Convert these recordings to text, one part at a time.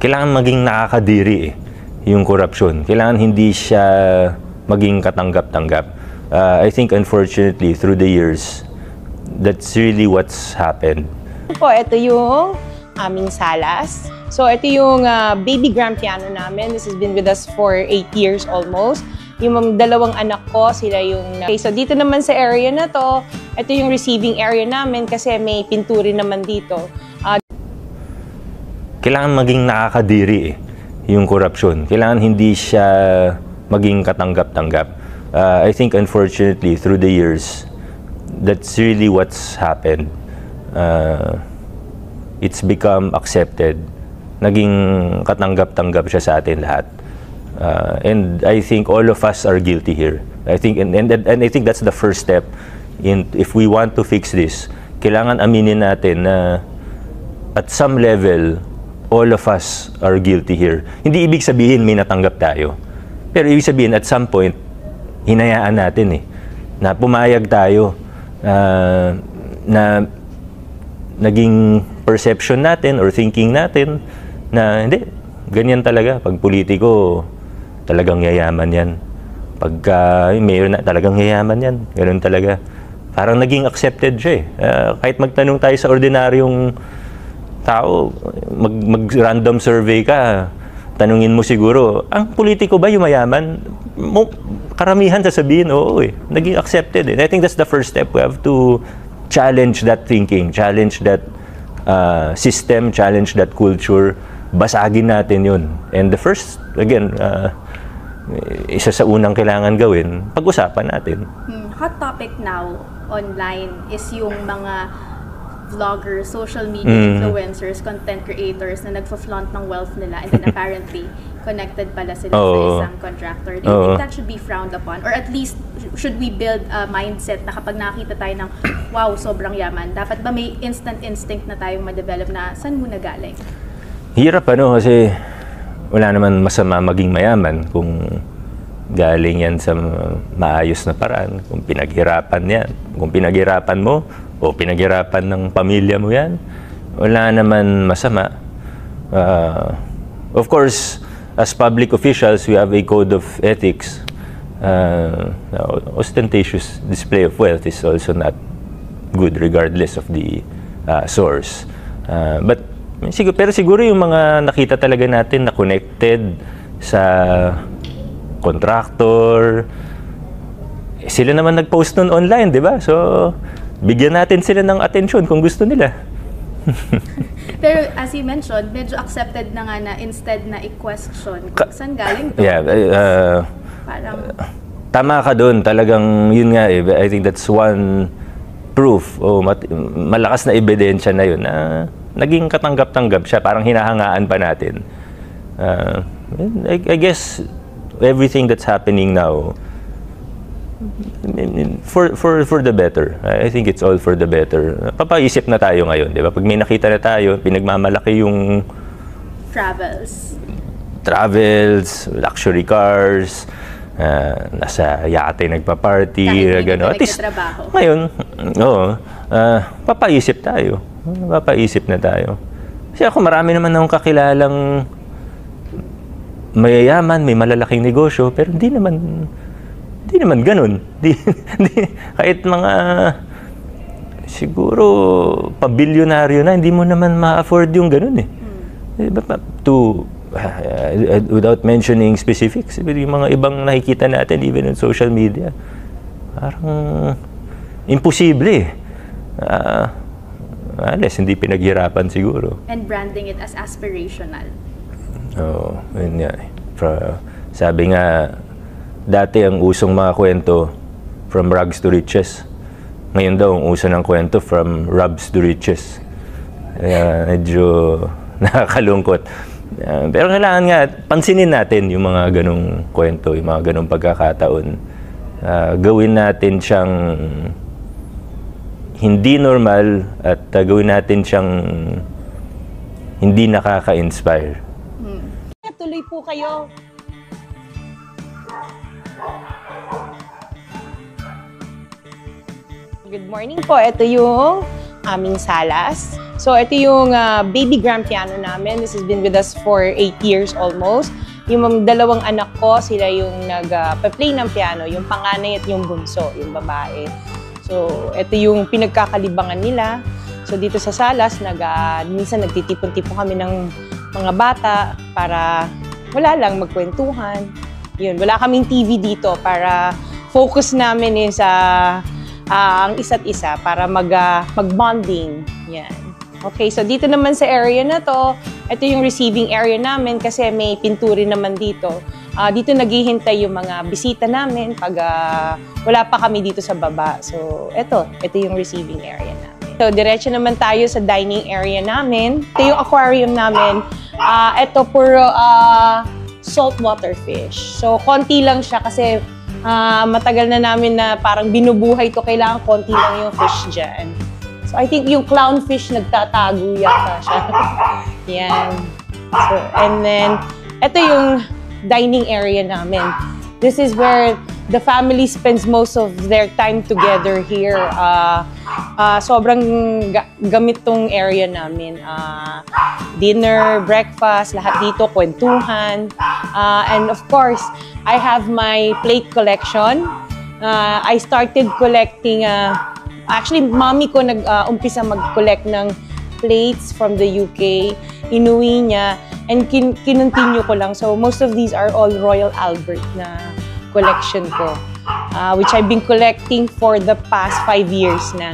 kailangan maging nakakadiri yung korupsyon. Kailangan hindi siya maging katanggap-tanggap. I think unfortunately through the years, that's really what's happened. Po, ito yung aming salas. So ito yung baby grand piano namin. This has been with us for 8 years almost. Yung dalawang anak ko, sila yung... Okay, so dito naman sa area na to, ito yung receiving area namin kasi may pinturin naman dito. Kailangan maging nakakadiri yung korupsyon. Kailangan hindi siya maging katanggap-tanggap. I think unfortunately through the years, that's really what's happened. It's become accepted. Naging katanggap-tanggap siya sa atin lahat. And I think all of us are guilty here. I think and I think that's the first step in if we want to fix this. Kailangan aminin natin na at some level all of us are guilty here. Hindi ibig sabihin may natanggap tayo. Pero ibig sabihin at some point hinayaan natin na pumayag tayo na naging perception natin or thinking natin na hindi ganyan talaga pag politiko. Talagang yayaman yan. Pagka mayor na, talagang yayaman yan. Ganun talaga. Parang naging accepted siya kahit magtanong tayo sa ordinaryong tao, mag-random survey ka, tanungin mo siguro, ang politiko ba yung mayaman? Karamihan sasabihin, oo Naging accepted And I think that's the first step. We have to challenge that thinking, challenge that system, challenge that culture. Basagin natin yun. And the first, again, isa sa unang kailangan gawin, pag-usapan natin. Hot topic now online is yung mga vloggers, social media influencers, content creators na nagfa-flaunt ng wealth nila and then apparently connected pala sila sa isang contractor. Do you think that should be frowned upon? Or at least, should we build a mindset na kapag nakita tayo ng, wow, sobrang yaman, dapat ba may instant instinct na tayong ma-develop na saan muna galing? Hirap kasi wala naman masama maging mayaman kung galing yan sa maayos na paraan, kung pinaghirapan yan. Kung pinaghirapan mo o pinaghirapan ng pamilya mo yan, wala naman masama. Of course, as public officials, we have a code of ethics. Ostentatious display of wealth is also not good regardless of the source. Pero siguro yung mga nakita talaga natin na connected sa contractor, sila naman nag-post nun online, di ba? So, bigyan natin sila ng atensyon kung gusto nila. Pero as you mentioned, medyo accepted na nga na instead na i-question saan galing to? Parang... Tama ka doon. Talagang yun nga I think that's one proof malakas na ebidensya na yun na naging katanggap-tanggap siya. Parang hinahangaan pa natin. I guess everything that's happening now for the better. I think it's all for the better. Papaisip na tayo ngayon, di ba? Pag may nakita na tayo, pinagmamalaki yung travels, luxury cars, nasa yate nagpa-party, gano'n. At least, ngayon, papaisip tayo. Papaisip na tayo. Kasi ako marami naman akong kakilalang mayayaman, may malalaking negosyo, pero hindi naman ganun. Kahit mga siguro pabilyonaryo na, hindi mo naman ma-afford yung ganun without mentioning specifics, yung mga ibang nakikita natin even on social media, parang imposible unless hindi pinaghirapan siguro. And branding it as aspirational. Yun nga. Sabi nga, dati ang usong mga kwento from rags to riches. Ngayon daw, ang uso ng kwento from rubs to riches. Kaya medyo nakakalungkot. Pero kailangan nga, pansinin natin yung mga ganong kwento, yung mga ganong pagkakataon. Gawin natin siyang hindi normal at gawin natin siyang hindi nakaka-inspire. Tuloy po kayo. Good morning po. Ito yung aming salas. So ito yung baby grand piano namin. This has been with us for 8 years almost. Yung dalawang anak ko, sila yung nag-play ng piano, yung panganay at yung bunso, yung babae. So ito yung pinagkakalibangan nila. So dito sa Salas, minsan nagtitipon-tipon kami ng mga bata para wala lang, magkwentuhan. Yun, wala kaming TV dito para focus namin is ang isa't isa para mag-bonding. Yan. Okay, so dito naman sa area na to, ito yung receiving area namin kasi may pinturin naman dito. Dito naghihintay yung mga bisita namin pag wala pa kami dito sa baba. So ito yung receiving area namin. So diretso naman tayo sa dining area namin. Ito yung aquarium namin. Ito puro saltwater fish. So konti lang siya kasi matagal na namin na parang binubuhay to, kailangan konti lang yung fish dyan. So I think yung clownfish nagtatago yata siya. Yan. So, and then, ito yung dining area namin. This is where the family spends most of their time together here. Sobrang gamit tong area namin. Dinner, breakfast, lahat dito, kwentuhan. And of course, I have my plate collection. I started collecting, actually, mommy ko nag-umpisa mag-collect ng plates from the UK. Inuwi niya, and kinontinue ko lang. So most of these are all Royal Albert na collection ko, which I've been collecting for the past 5 years na.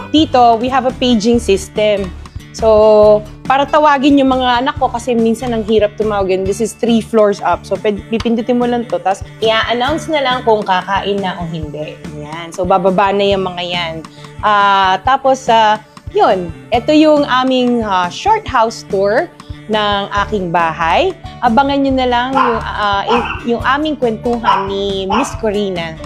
Dito, we have a paging system. So, para tawagin yung mga anak ko kasi minsan ang hirap tumawagin. This is 3 floors up. So, pipindutin mo lang to. Tapos, i-announce na lang kung kakain na o hindi. Yan. So, bababa na yung mga yan. Tapos, yun. Ito yung aming short house tour ng aking bahay. Abangan nyo na lang yung aming kwentuhan ni Miss Corina.